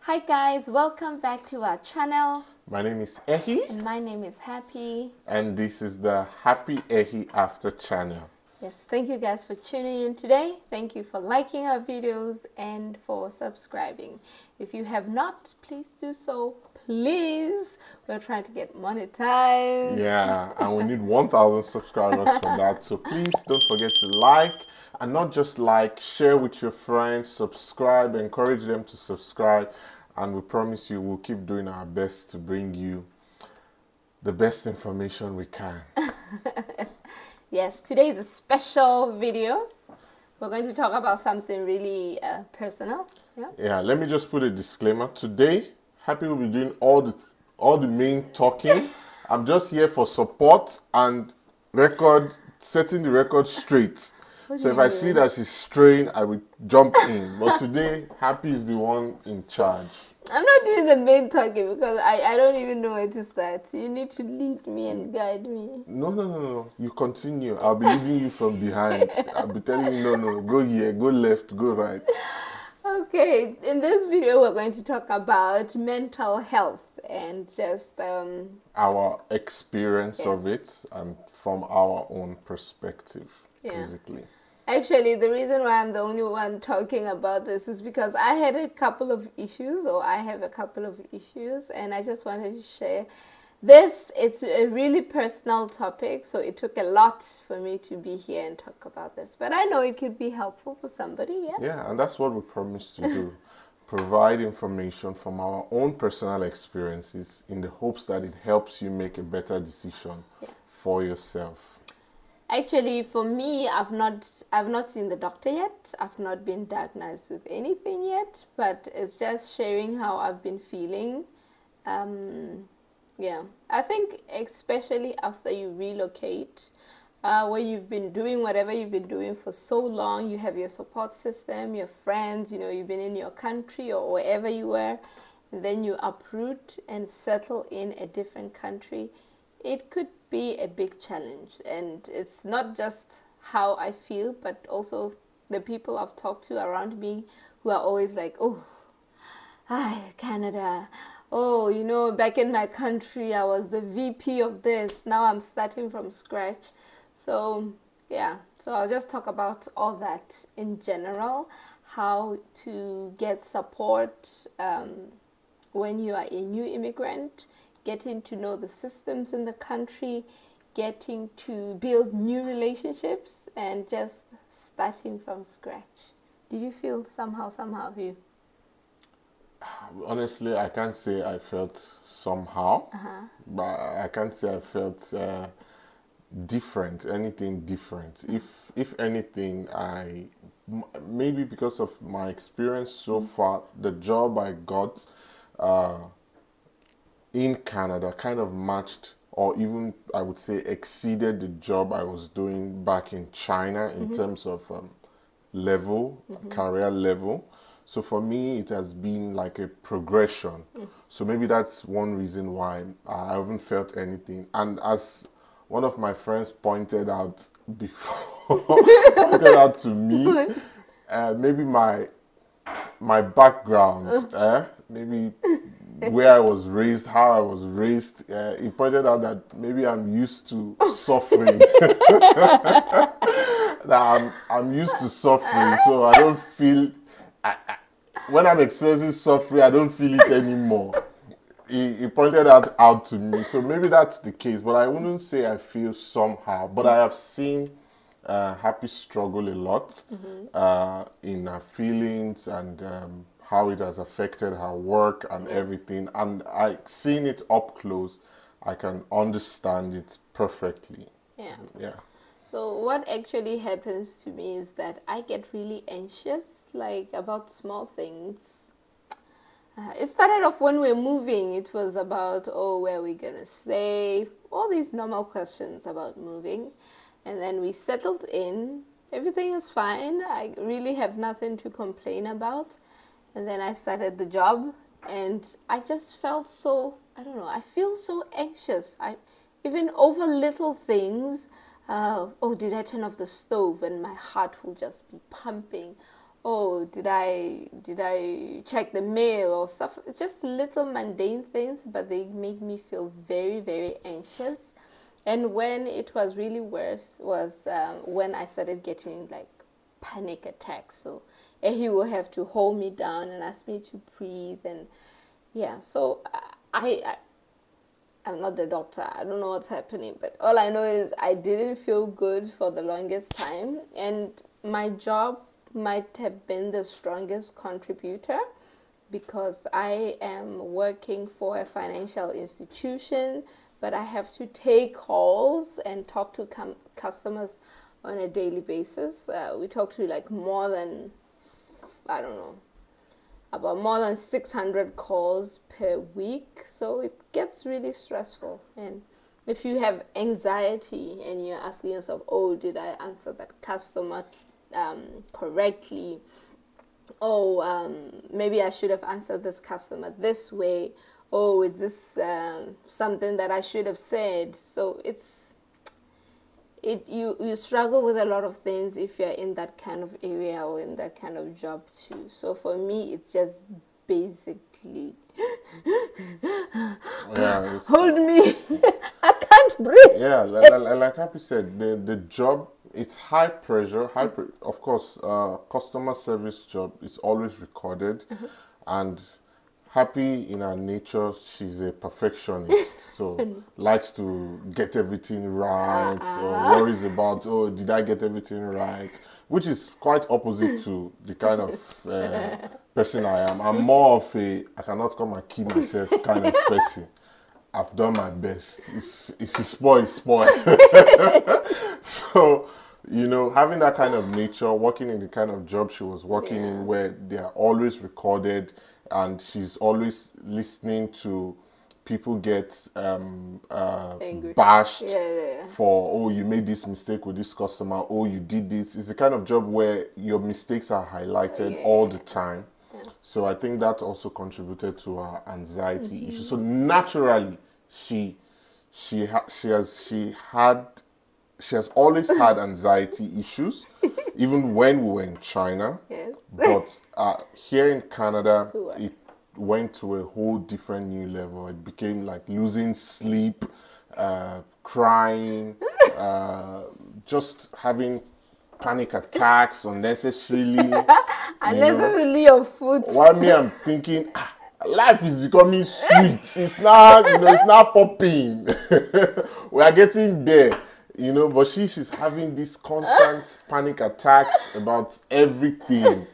Hi guys, welcome back to our channel. My name is Ehi, And my name is Happy. and this is the Happy Ehi After channel. Yes, thank you guys for tuning in today. Thank you for liking our videos and for subscribing. If you have not, please do so. Please. We're trying to get monetized. Yeah, and we need 1,000 subscribers for that. So please don't forget to like, and not just like, share with your friends, subscribe, encourage them to subscribe. And we promise you we'll keep doing our best to bring you the best information we can. Yes, today is a special video. We're going to talk about something really personal. Yeah, let me just put a disclaimer. Today, Happy will be doing all the main talking. I'm just here for support and setting the record straight. So if I see that she's straying, I will jump in. But today, Happy is the one in charge. I'm not doing the main talking because I don't even know where to start. You need to lead me and guide me. No. You continue. I'll be leading you from behind. I'll be telling you, no, go here, go left, go right. Okay, in this video we're going to talk about mental health and just Our experience of it and from our own perspective, basically. Actually, the reason why I'm the only one talking about this is because I had a couple of issues, or I have a couple of issues, and I just wanted to share this. It's a really personal topic, so it took a lot for me to be here and talk about this. But I know it could be helpful for somebody, Yeah, and that's what we promise to do. Provide information from our own personal experiences in the hopes that it helps you make a better decision for yourself. Actually, for me, I've not seen the doctor yet. I've not been diagnosed with anything yet, but it's just sharing how I've been feeling. Yeah, I think especially after you relocate, where you've been doing whatever you've been doing for so long, you have your support system, your friends, you've been in your country or wherever you were, and then you uproot and settle in a different country. It could be a big challenge, and it's not just how I feel, but also the people I've talked to around me who are always like, oh, Canada, oh, back in my country I was the VP of this, now I'm starting from scratch. So yeah, so I'll just talk about all that in general, how to get support when you are a new immigrant, getting to know the systems in the country, getting to build new relationships, and just starting from scratch. Did you feel somehow you? Honestly, I can't say I felt somehow, but I can't say I felt anything different. If anything, maybe because of my experience so far, the job I got in Canada kind of matched, or even I would say exceeded, the job I was doing back in China in terms of level, career level. So for me, it has been like a progression. So maybe that's one reason why I haven't felt anything. And as one of my friends pointed out before, pointed out to me, maybe my background, maybe where I was raised, how I was raised, he pointed out that maybe I'm used to suffering. That I'm used to suffering, so I don't feel, when I'm experiencing suffering, I don't feel it anymore. He pointed that out to me, so maybe that's the case, but I wouldn't say I feel somehow, but I have seen Happy struggle a lot in her feelings and how it has affected her work and everything, and seeing it up close, I can understand it perfectly. Yeah. So what actually happens to me is that I get really anxious, like about small things. It started off when we're moving. It was about, where are we gonna stay? All these normal questions about moving. And then we settled in. Everything is fine. I really have nothing to complain about. And then I started the job, and I just felt so, I don't know, I feel so anxious. Even over little things. Did I turn off the stove? And my heart will just be pumping. oh, did I check the mail or stuff? It's just little mundane things, but they make me feel very, very anxious. And when it was really worse was when I started getting like panic attacks. So he will have to hold me down and ask me to breathe, and yeah. So I'm not the doctor. I don't know what's happening, but all I know is I didn't feel good for the longest time, and my job might have been the strongest contributor because I am working for a financial institution, but I have to take calls and talk to customers on a daily basis. We talk to like more than, I don't know, about more than 600 calls per week. So it gets really stressful. And if you have anxiety and you're asking yourself, oh, did I answer that customer correctly? Oh, maybe I should have answered this customer this way. Oh, is this something that I should have said? So you struggle with a lot of things if you're in that kind of area or in that kind of job too. So for me, it's just basically hold me. I can't breathe. Yeah, like Happy said, the job, it's high pressure. Of course, customer service job is always recorded, and Happy in her nature, she's a perfectionist, so likes to get everything right, or worries about, oh, did I get everything right? Which is quite opposite to the kind of person I am. I'm more of a, I cannot come and kill myself kind of person. I've done my best. If you spoil, spoil. So, you know, having that kind of nature, working in the kind of job she was working in where they are always recorded, and she's always listening to people get bashed for, oh, you made this mistake with this customer, oh, you did this. It's the kind of job where your mistakes are highlighted all the time. So I think that also contributed to her anxiety issue. So naturally, she has always had anxiety issues, even when we were in China. Yes. But here in Canada, it went to a whole different new level. It became like losing sleep, crying, just having panic attacks unnecessarily. Unnecessarily on foot. While me, I'm thinking, life is becoming sweet. It's not, it's not popping. We are getting there. But she's having these constant panic attacks about everything.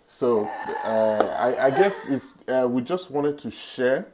So I guess we just wanted to share,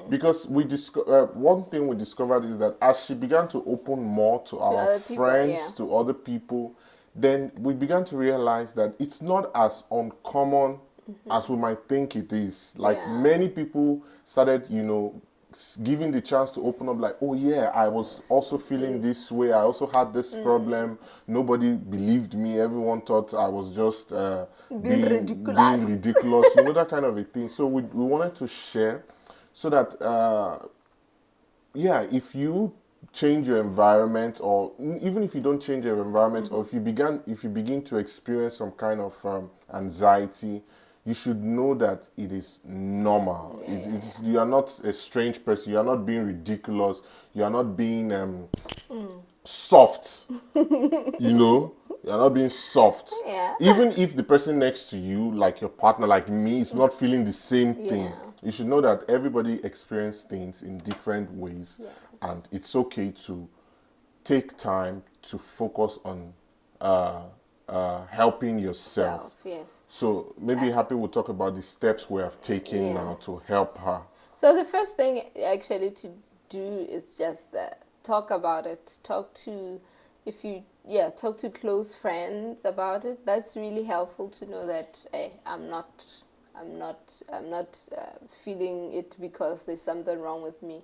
because one thing we discovered is that as she began to open more to our friends, to other people, then we began to realize that it's not as uncommon as we might think it is. Like many people started, given the chance to open up, like, oh yeah, I was also feeling this way. I also had this problem. Nobody believed me. Everyone thought I was just being ridiculous. That kind of a thing. So we wanted to share so that, if you change your environment, or even if you don't change your environment, or if you begin to experience some kind of anxiety, you should know that it is normal. You are not a strange person. You are not being ridiculous. You are not being soft. You are not being soft. Even if the person next to you, like your partner, like me, is not feeling the same thing, you should know that everybody experiences things in different ways. And it's okay to take time to focus on helping yourself. So maybe Happy will talk about the steps we have taken now to help her. So the first thing actually to do is just talk about it. Talk to close friends about it. That's really helpful to know that I'm not feeling it because there's something wrong with me.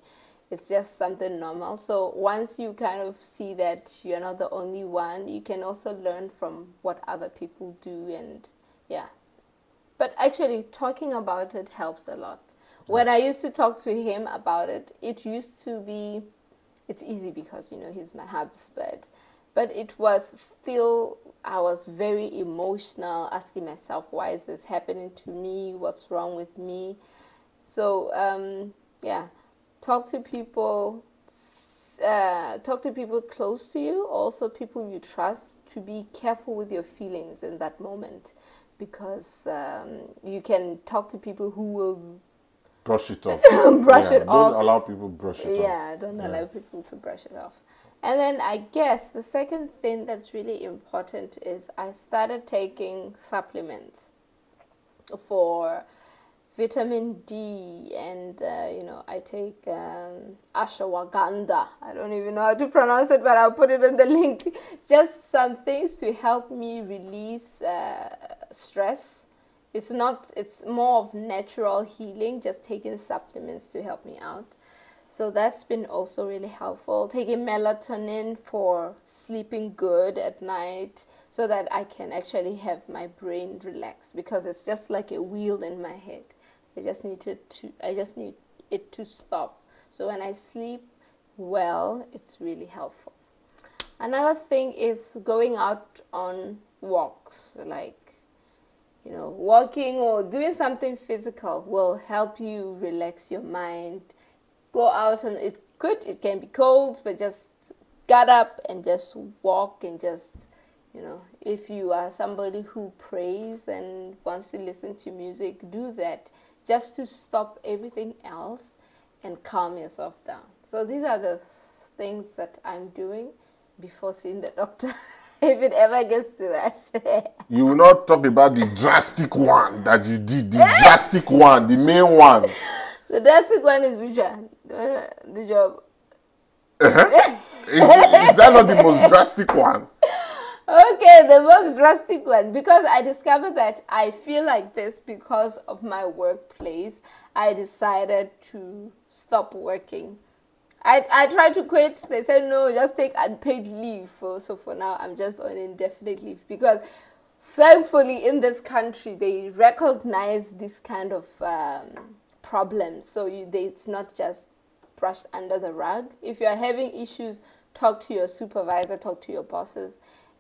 It's just something normal. So once you kind of see that you're not the only one, you can also learn from what other people do, and But actually talking about it helps a lot. When I used to talk to him about it, it used to be, it's easy because, he's my husband, but it was still I was very emotional, asking myself, why is this happening to me? What's wrong with me? So, yeah, talk to people. Talk to people close to you, also people you trust, to be careful with your feelings in that moment, because you can talk to people who will Brush it off. brush it off. Don't allow people brush it off. Yeah, don't allow people to brush it off. And then I guess the second thing that's really important is I started taking supplements for vitamin D, and I take ashwagandha. I don't even know how to pronounce it, but I'll put it in the link. Just some things to help me release stress. It's more of natural healing, just taking supplements to help me out. So that's been also really helpful. Taking melatonin for sleeping good at night, so that I can actually have my brain relax, because it's just like a wheel in my head. I just need it to stop. So when I sleep well, it's really helpful. Another thing is going out on walks, like walking or doing something physical will help you relax your mind. Go out, and it can be cold, but just get up and just walk, and just, if you are somebody who prays and wants to listen to music, do that, just to stop everything else and calm yourself down. So these are the things that I'm doing before seeing the doctor. If it ever gets to that. You will not talk about the drastic one that you did. The drastic one, the main one. The drastic one is which one? The job. Is that not the most drastic one? Okay, the most drastic one. Because I discovered that I feel like this because of my workplace. I decided to stop working. I tried to quit. They said, no, just take unpaid leave. So for now, I'm just on indefinite leave. Because thankfully, in this country, they recognize this kind of problems. So it's not just brushed under the rug. If you're having issues, talk to your supervisor, talk to your bosses.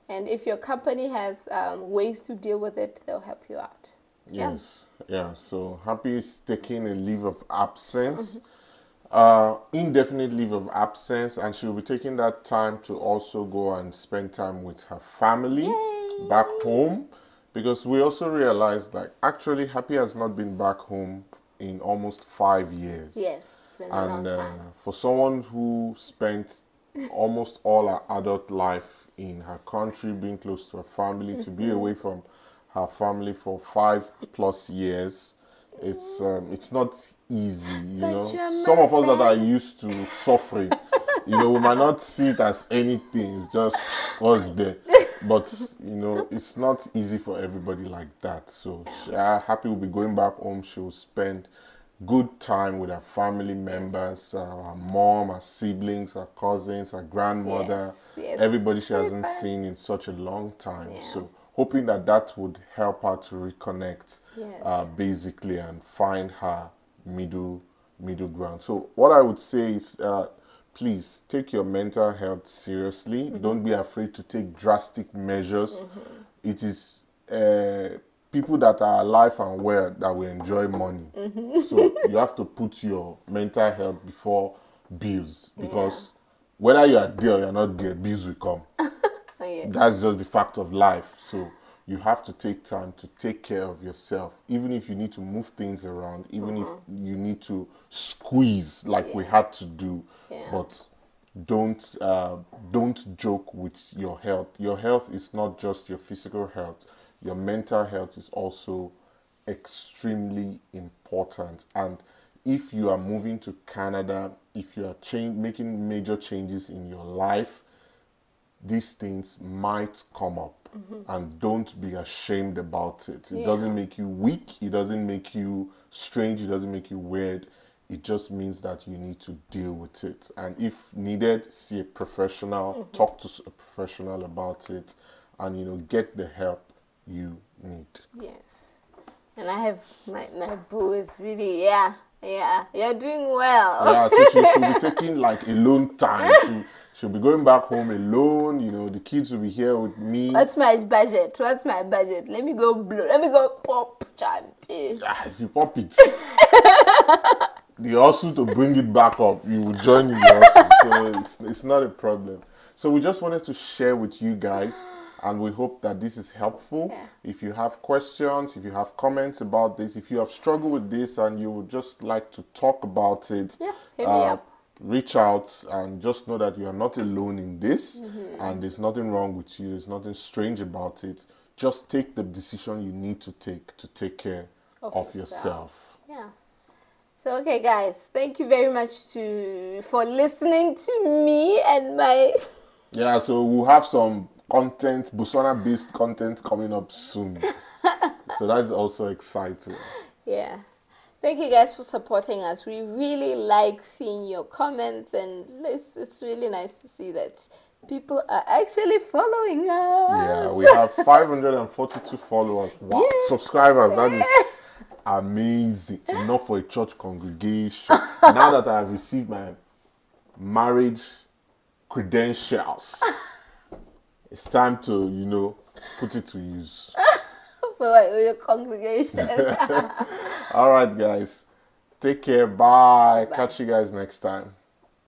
And if your company has ways to deal with it, they'll help you out. Yes. Yeah. So Happy is taking a leave of absence. Indefinite leave of absence, and she'll be taking that time to also go and spend time with her family. Yay. Back home, because we also realized that actually Happy has not been back home in almost 5 years. Yes, it's been a long time. For someone who spent almost all her adult life in her country, being close to her family, to be away from her family for 5+ years, it's not easy, Some of us that are used to suffering, we might not see it as anything. It's just us there. But, it's not easy for everybody like that. So Happy will be going back home. She will spend good time with her family members, her mom, her siblings, her cousins, her grandmother, everybody she hasn't seen in such a long time. Yeah. So hoping that would help her to reconnect, basically, and find her middle ground. So what I would say is, please take your mental health seriously. Don't be afraid to take drastic measures. It is people that are alive and well that will enjoy money. So you have to put your mental health before bills, because whether you are there or you're not there, bills will come. That's just the fact of life. So you have to take time to take care of yourself, even if you need to move things around, even if you need to squeeze like we had to do. But don't joke with your health. Your health is not just your physical health. Your mental health is also extremely important. And if you are moving to Canada, if you are making major changes in your life, these things might come up. And don't be ashamed about it. It doesn't make you weak. It doesn't make you strange. It doesn't make you weird. It just means that you need to deal with it. And if needed, see a professional, talk to a professional about it, and, get the help you need. Yes. And I have, my boo is really, you're doing well. Yeah, so she should be taking like alone time. She'll be going back home alone. You know, the kids will be here with me. What's my budget? What's my budget? Let me go blue. Let me go pop champagne. If you pop it, the hustle to bring it back up, you will join in the hustle. So it's not a problem. So we just wanted to share with you guys, and we hope that this is helpful. Yeah. If you have questions, if you have comments about this, if you have struggled with this and you would just like to talk about it, Yeah, hit me up. Reach out and just know that you are not alone in this, and there's nothing wrong with you. There's nothing strange about it. Just take the decision you need to take care of yourself. Yeah. So, okay, guys, thank you very much for listening to me and my... Yeah, so we'll have some content, Botswana-based content coming up soon. So that's also exciting. Yeah. Thank you guys for supporting us. We really like seeing your comments, and it's really nice to see that people are actually following us. Yeah, we have 542 followers. Wow, Yeah. subscribers. That is amazing. Enough for a church congregation. Now that I have received my marriage credentials, it's time to, you know, put it to use. For your congregation. All right, guys. Take care. Bye. Bye. Catch you guys next time.